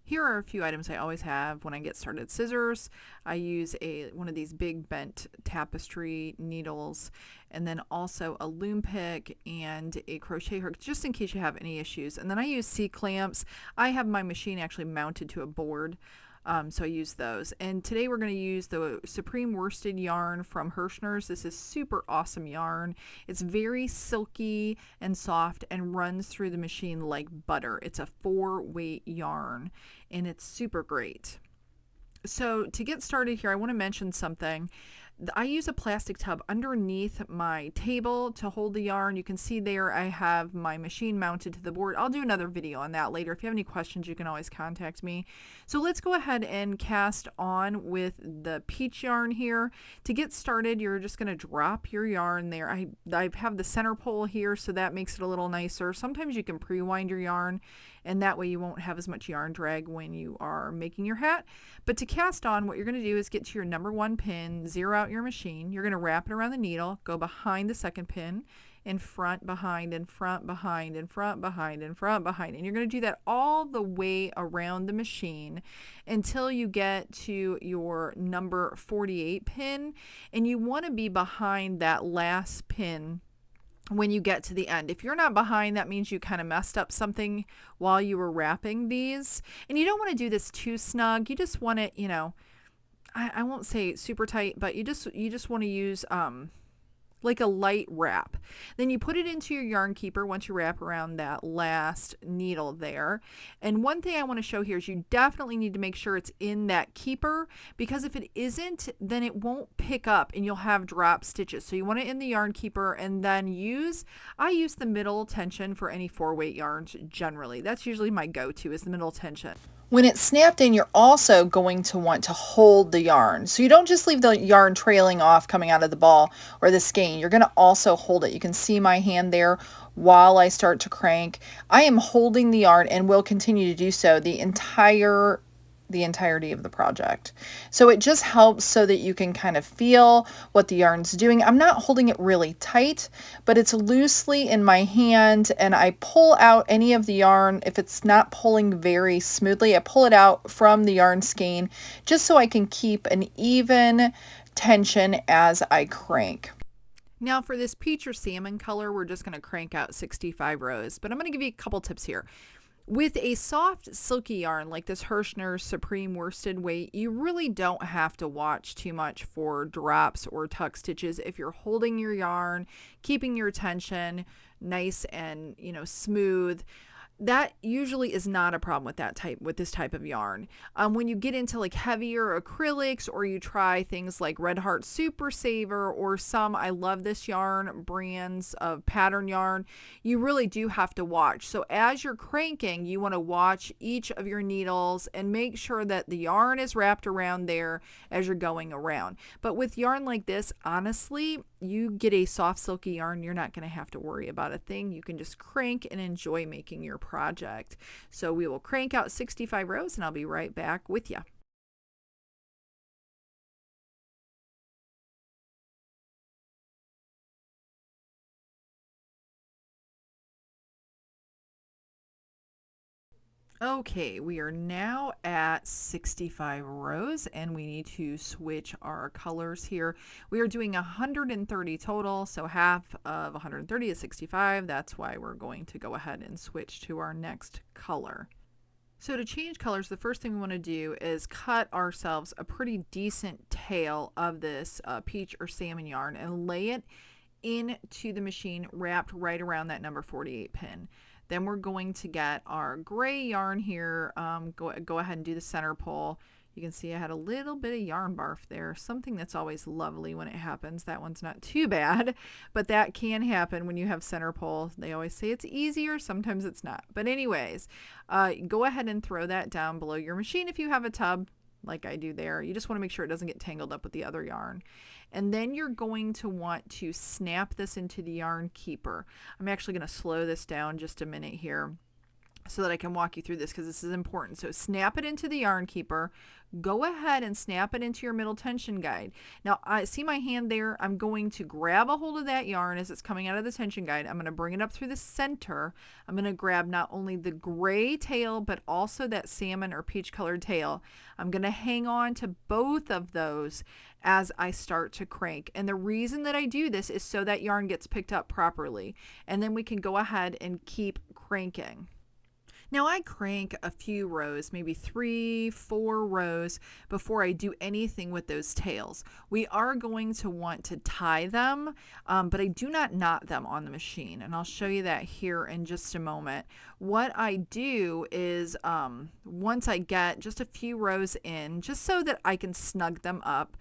Here are a few items I always have when I get started. Scissors. I use one of these big bent tapestry needles, and then also a loom pick and a crochet hook just in case you have any issues. And then I use C-clamps. I have my machine actually mounted to a board. So I use those. And today we're going to use the Supreme Worsted yarn from Hirschner's. This is super awesome yarn. It's very silky and soft and runs through the machine like butter. It's a 4-weight yarn and it's super great. So to get started here, I want to mention something. I use a plastic tub underneath my table to hold the yarn. You can see there I have my machine mounted to the board. I'll do another video on that later. If you have any questions, you can always contact me. So let's go ahead and cast on with the peach yarn here. To get started, you're just going to drop your yarn there. I have the center pole here, so that makes it a little nicer. Sometimes you can pre-wind your yarn, and that way you won't have as much yarn drag when you are making your hat. But to cast on, what you're going to do is get to your number 1 pin, zero out your machine. You're going to wrap it around the needle, go behind the second pin, in front, behind, in front, behind, in front, behind, in front, behind. And you're going to do that all the way around the machine until you get to your number 48 pin. And you want to be behind that last pin when you get to the end. If you're not behind, that means you kind of messed up something while you were wrapping these. And you don't want to do this too snug. You just want it, I won't say super tight, but you just want to use like a light wrap. Then you put it into your yarn keeper once you wrap around that last needle there. And one thing I want to show here is you definitely need to make sure it's in that keeper, because if it isn't, then it won't pick up and you'll have drop stitches. So you want it in the yarn keeper, and then I use the middle tension for any 4-weight yarns generally. That's usually my go-to, is the middle tension. When it's snapped in, you're also going to want to hold the yarn. So you don't just leave the yarn trailing off coming out of the ball or the skein. You're going to also hold it. You can see my hand there while I start to crank. I am holding the yarn and will continue to do so the entirety of the project. So it just helps so that you can kind of feel what the yarn's doing. I'm not holding it really tight, but it's loosely in my hand, and I pull out any of the yarn. If it's not pulling very smoothly, I pull it out from the yarn skein just so I can keep an even tension as I crank. Now for this peach or salmon color, we're just going to crank out 65 rows, but I'm going to give you a couple tips here. With a soft, silky yarn like this Hirschner Supreme Worsted Weight, you really don't have to watch too much for drops or tuck stitches if you're holding your yarn, keeping your tension nice and, smooth. That usually is not a problem with this type of yarn. When you get into like heavier acrylics, or you try things like Red Heart Super Saver or some, I love this yarn, brands of pattern yarn, you really do have to watch. So as you're cranking, you want to watch each of your needles and make sure that the yarn is wrapped around there as you're going around. But with yarn like this, honestly, you get a soft silky yarn, you're not going to have to worry about a thing. You can just crank and enjoy making your project. So we will crank out 65 rows and I'll be right back with you. Okay, we are now at 65 rows and we need to switch our colors here. We are doing 130 total, so half of 130 is 65. That's why we're going to go ahead and switch to our next color. So to change colors, the first thing we want to do is cut ourselves a pretty decent tail of this peach or salmon yarn and lay it into the machine wrapped right around that number 48 pin. Then we're going to get our gray yarn here. Go ahead and do the center pull. You can see I had a little bit of yarn barf there, something that's always lovely when it happens. That one's not too bad, but that can happen when you have center pull. They always say it's easier, sometimes it's not. But anyways, go ahead and throw that down below your machine if you have a tub like I do there. You just want to make sure it doesn't get tangled up with the other yarn. And then you're going to want to snap this into the yarn keeper. I'm actually going to slow this down just a minute here. so that I can walk you through this because this is important. So snap it into the yarn keeper. Go ahead and snap it into your middle tension guide. Now, I see my hand there. I'm going to grab a hold of that yarn as it's coming out of the tension guide. I'm going to bring it up through the center. I'm going to grab not only the gray tail, but also that salmon or peach colored tail. I'm going to hang on to both of those as I start to crank. And the reason that I do this is so that yarn gets picked up properly. And then we can go ahead and keep cranking. Now I crank a few rows, maybe 3, 4 rows before I do anything with those tails. We are going to want to tie them, but I do not knot them on the machine. And I'll show you that here in just a moment. What I do is once I get just a few rows in, just so that I can snug them up,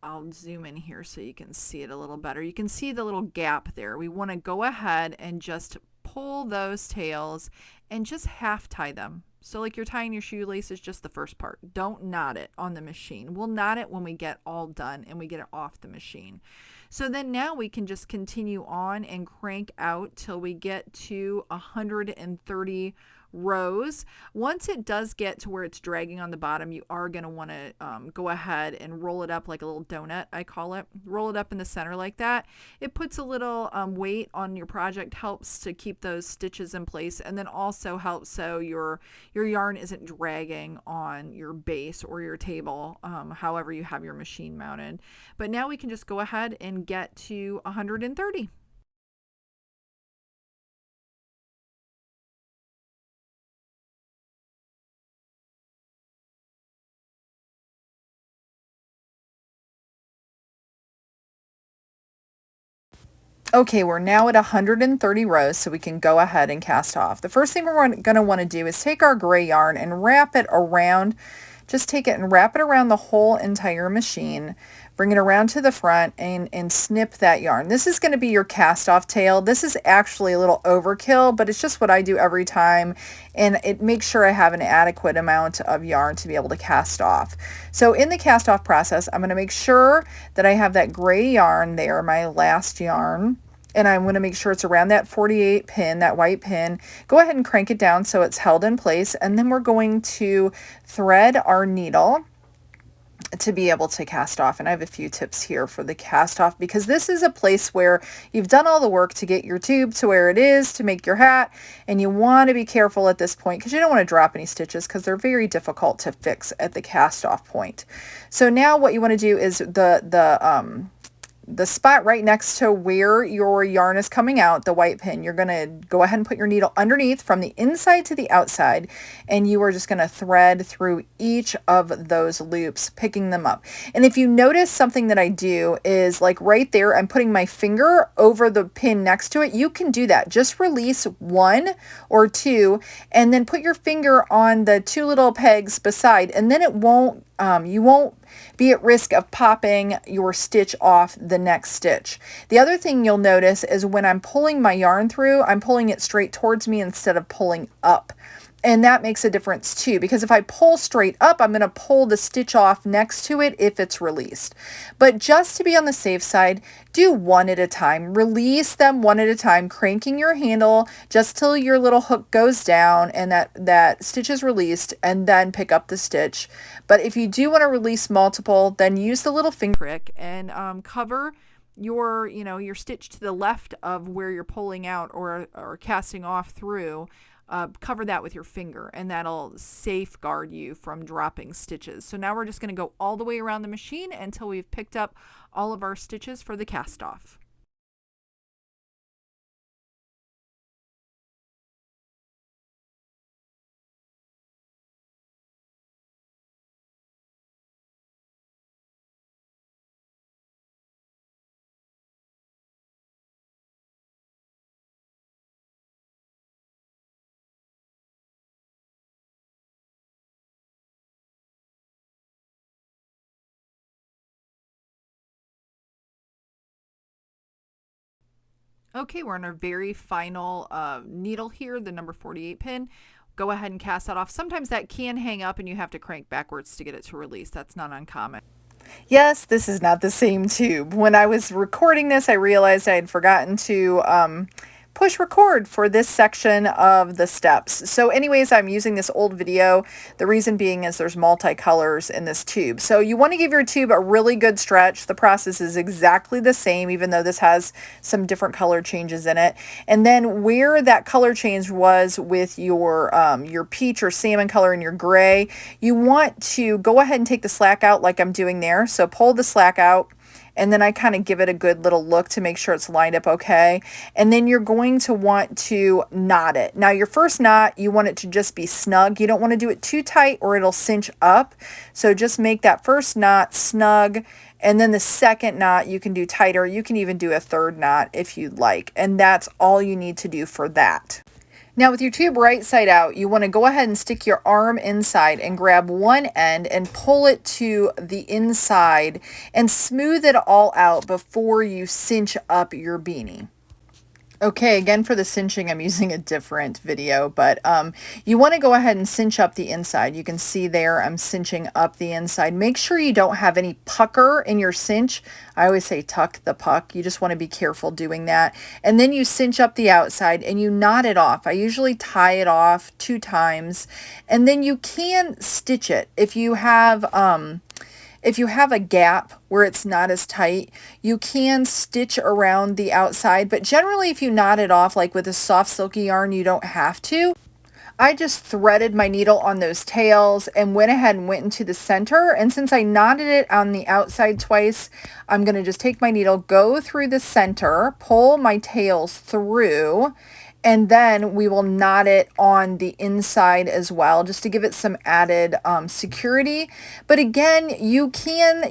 I'll zoom in here so you can see it a little better. You can see the little gap there. We want to go ahead and just pull those tails and just half tie them. So like you're tying your shoelaces, just the first part. Don't knot it on the machine. We'll knot it when we get all done and we get it off the machine. So then now we can just continue on and crank out till we get to 130 rows. Once it does get to where it's dragging on the bottom, you are going to want to go ahead and roll it up like a little donut, I call it. Roll it up in the center like that. It puts a little weight on your project, helps to keep those stitches in place, and then also helps so your yarn isn't dragging on your base or your table, however you have your machine mounted. But now we can just go ahead and get to 130. Okay, we're now at 130 rows, so we can go ahead and cast off. The first thing we're going to want to do is take our gray yarn and wrap it around, just take it and wrap it around the whole entire machine, bring it around to the front and snip that yarn. This is going to be your cast off tail. This is actually a little overkill, but it's just what I do every time, and it makes sure I have an adequate amount of yarn to be able to cast off. So in the cast off process, I'm going to make sure that I have that gray yarn there, my last yarn, and I'm going to make sure it's around that 48 pin, that white pin. Go ahead and crank it down so it's held in place, and then we're going to thread our needle to be able to cast off. And I have a few tips here for the cast off, because this is a place where you've done all the work to get your tube to where it is to make your hat, and you want to be careful at this point because you don't want to drop any stitches because they're very difficult to fix at the cast off point. So now what you want to do is the spot right next to where your yarn is coming out, the white pin, you're going to go ahead and put your needle underneath from the inside to the outside, and you are just going to thread through each of those loops, picking them up. And if you notice, something that I do is like right there, I'm putting my finger over the pin next to it. You can do that. Just release 1 or 2 and then put your finger on the 2 little pegs beside, and then it won't you won't be at risk of popping your stitch off the next stitch. The other thing you'll notice is when I'm pulling my yarn through, I'm pulling it straight towards me instead of pulling up. And that makes a difference too, because if I pull straight up, I'm going to pull the stitch off next to it if it's released. But just to be on the safe side, do one at a time. Release them one at a time, cranking your handle just till your little hook goes down and that stitch is released, and then pick up the stitch. But if you do want to release multiple, then use the little finger trick and cover your stitch to the left of where you're pulling out or casting off through. Cover that with your finger, and that'll safeguard you from dropping stitches. So now we're just going to go all the way around the machine until we've picked up all of our stitches for the cast off. Okay, we're on our very final needle here, the number 48 pin. Go ahead and cast that off. Sometimes that can hang up and you have to crank backwards to get it to release. That's not uncommon. Yes, this is not the same tube. When I was recording this, I realized I had forgotten to push record for this section of the steps. So anyways, I'm using this old video. The reason being is there's multicolors in this tube. So you want to give your tube a really good stretch. The process is exactly the same, even though this has some different color changes in it. And then where that color change was with your peach or salmon color and your gray, you want to go ahead and take the slack out like I'm doing there. So pull the slack out. And then I kind of give it a good little look to make sure it's lined up okay. And then you're going to want to knot it. Now your first knot, you want it to just be snug. You don't want to do it too tight or it'll cinch up. So just make that first knot snug. And then the second knot you can do tighter. You can even do a third knot if you'd like. And that's all you need to do for that. Now with your tube right side out, you want to go ahead and stick your arm inside and grab one end and pull it to the inside and smooth it all out before you cinch up your beanie. Okay, again for the cinching, I'm using a different video, but you want to go ahead and cinch up the inside. You can see there I'm cinching up the inside. Make sure you don't have any pucker in your cinch. I always say tuck the puck. You just want to be careful doing that. And then you cinch up the outside and you knot it off. I usually tie it off 2 times, and then you can stitch it. If you have a gap where it's not as tight, you can stitch around the outside, but generally if you knot it off like with a soft silky yarn, you don't have to. I just threaded my needle on those tails and went ahead and went into the center. And since I knotted it on the outside twice, I'm going to just take my needle, go through the center, pull my tails through, and then we will knot it on the inside as well, just to give it some added security. But again, you can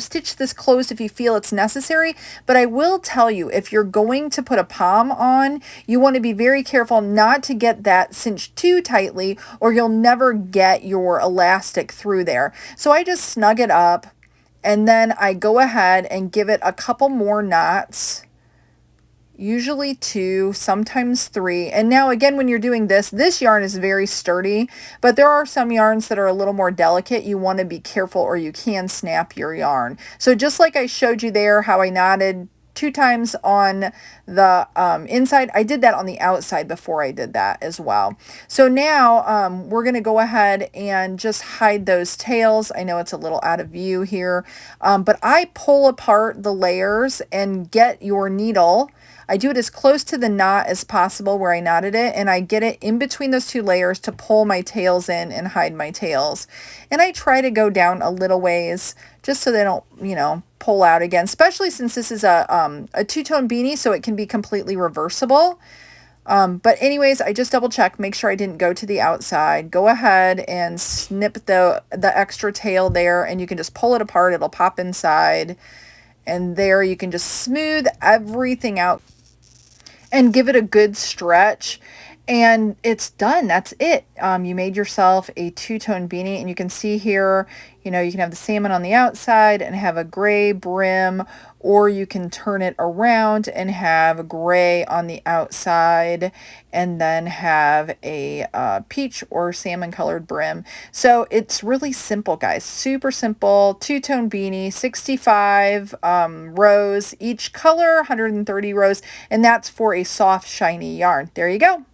stitch this closed if you feel it's necessary. But I will tell you, if you're going to put a pom on, you want to be very careful not to get that cinched too tightly, or you'll never get your elastic through there. So I just snug it up, and then I go ahead and give it a couple more knots. Usually 2, sometimes 3. And now again, when you're doing this yarn is very sturdy, but there are some yarns that are a little more delicate. You want to be careful or you can snap your yarn. So just like I showed you there, how I knotted 2 times on the inside, I did that on the outside before I did that as well. So now we're going to go ahead and just hide those tails. I know it's a little out of view here, but I pull apart the layers and get your needle. I do it as close to the knot as possible where I knotted it, and I get it in between those 2 layers to pull my tails in and hide my tails. And I try to go down a little ways just so they don't, pull out again, especially since this is a two-tone beanie, so it can be completely reversible. But anyways, I just double check, make sure I didn't go to the outside. Go ahead and snip the extra tail there, and you can just pull it apart. It'll pop inside. And there you can just smooth everything out and give it a good stretch, and it's done. That's it. You made yourself a 2-tone beanie, and you can see here, you can have the salmon on the outside and have a gray brim, or you can turn it around and have gray on the outside and then have a peach or salmon colored brim. So it's really simple, guys. Super simple 2-tone beanie, 65 rows, each color 130 rows, and that's for a soft shiny yarn. There you go.